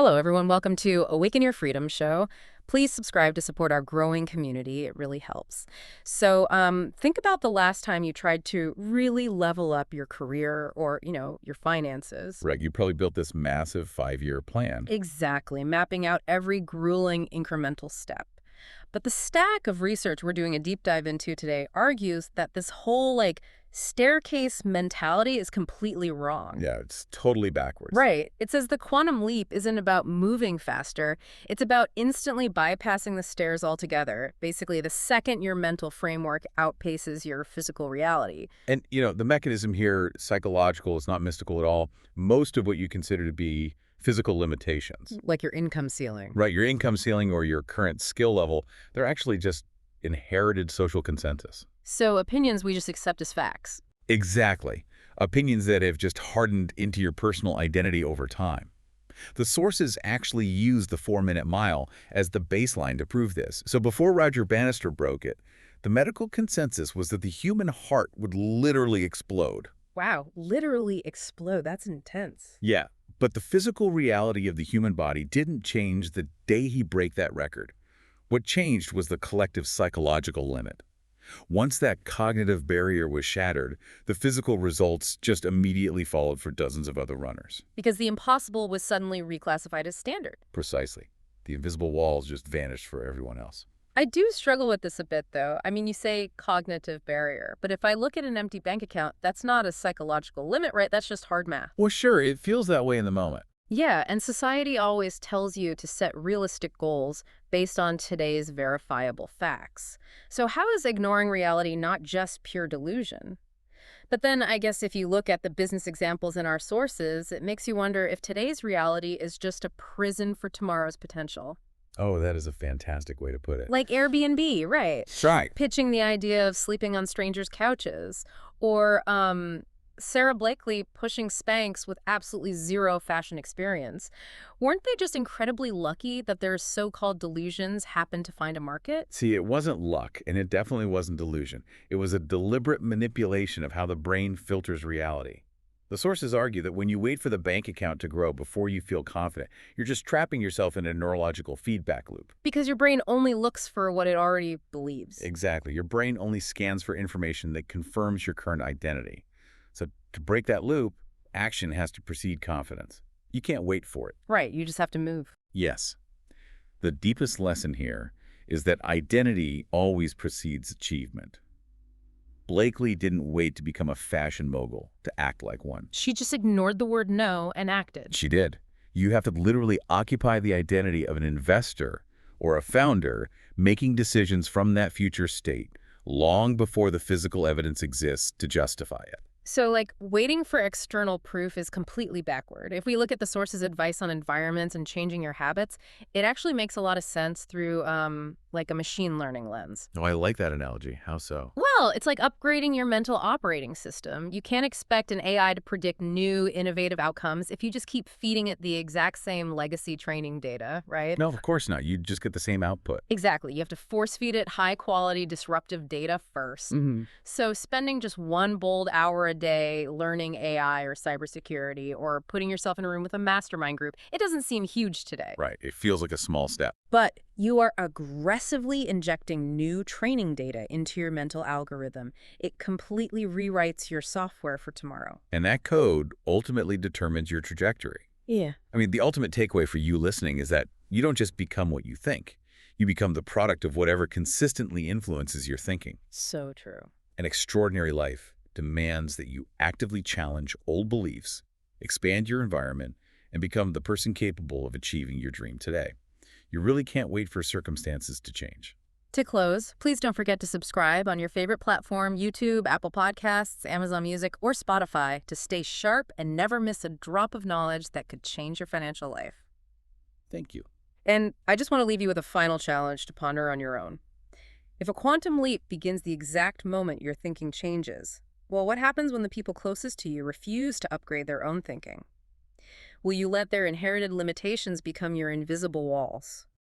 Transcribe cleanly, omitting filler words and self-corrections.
Hello, everyone. Welcome to Awaken Your Freedom show. Please subscribe to support our growing community. It really helps. Think about the last time you tried to really level up your career or, your finances. Right, you probably built this massive 5-year plan. Exactly, mapping out every grueling incremental step. But the stack of research we're doing a deep dive into today argues that this whole, staircase mentality is completely wrong. Yeah, it's totally backwards. Right. It says the quantum leap isn't about moving faster. It's about instantly bypassing the stairs altogether. Basically, the second your mental framework outpaces your physical reality. And, the mechanism here, psychological, is not mystical at all. Most of what you consider to be physical limitations. Like your income ceiling. Right, your income ceiling or your current skill level, they're actually just inherited social consensus. So opinions we just accept as facts. Exactly. Opinions that have just hardened into your personal identity over time. The sources actually use the 4-minute mile as the baseline to prove this. So before Roger Bannister broke it, the medical consensus was that the human heart would literally explode. Wow, literally explode. That's intense. Yeah, but the physical reality of the human body didn't change the day he broke that record. What changed was the collective psychological limit. Once that cognitive barrier was shattered, the physical results just immediately followed for dozens of other runners. Because the impossible was suddenly reclassified as standard. Precisely. The invisible walls just vanished for everyone else. I do struggle with this a bit, though. I mean, you say cognitive barrier, but if I look at an empty bank account, that's not a psychological limit, right? That's just hard math. Well, sure, it feels that way in the moment. Yeah, and society always tells you to set realistic goals based on today's verifiable facts. So how is ignoring reality not just pure delusion? But then I guess if you look at the business examples in our sources, it makes you wonder if today's reality is just a prison for tomorrow's potential. Oh, that is a fantastic way to put it. Like Airbnb, right? Right. Pitching the idea of sleeping on strangers' couches. Or Sarah Blakely pushing Spanx with absolutely zero fashion experience. Weren't they just incredibly lucky that their so-called delusions happened to find a market? See, it wasn't luck, and it definitely wasn't delusion. It was a deliberate manipulation of how the brain filters reality. The sources argue that when you wait for the bank account to grow before you feel confident, you're just trapping yourself in a neurological feedback loop. Because your brain only looks for what it already believes. Exactly. Your brain only scans for information that confirms your current identity. So to break that loop, action has to precede confidence. You can't wait for it. Right, you just have to move. Yes. The deepest lesson here is that identity always precedes achievement. Blakely didn't wait to become a fashion mogul to act like one. She just ignored the word no and acted. She did. You have to literally occupy the identity of an investor or a founder making decisions from that future state long before the physical evidence exists to justify it. So, waiting for external proof is completely backward. If we look at the source's advice on environments and changing your habits, it actually makes a lot of sense through, a machine learning lens. Oh, I like that analogy. How so? Well, it's like upgrading your mental operating system. You can't expect an AI to predict new, innovative outcomes if you just keep feeding it the exact same legacy training data, right? No, of course not. You just get the same output. Exactly. You have to force feed it high-quality, disruptive data first. So spending just one bold hour a day learning AI or cybersecurity or putting yourself in a room with a mastermind group, it doesn't seem huge today. Right. It feels like a small step. But you are aggressively injecting new training data into your mental algorithm. It completely rewrites your software for tomorrow. And that code ultimately determines your trajectory. Yeah. I mean, the ultimate takeaway for you listening is that you don't just become what you think. You become the product of whatever consistently influences your thinking. So true. An extraordinary life demands that you actively challenge old beliefs, expand your environment, and become the person capable of achieving your dream today. You really can't wait for circumstances to change. To close, please don't forget to subscribe on your favorite platform, YouTube, Apple Podcasts, Amazon Music, or Spotify to stay sharp and never miss a drop of knowledge that could change your financial life. Thank you. And I just want to leave you with a final challenge to ponder on your own. If a quantum leap begins the exact moment your thinking changes, well, what happens when the people closest to you refuse to upgrade their own thinking? Will you let their inherited limitations become your invisible walls?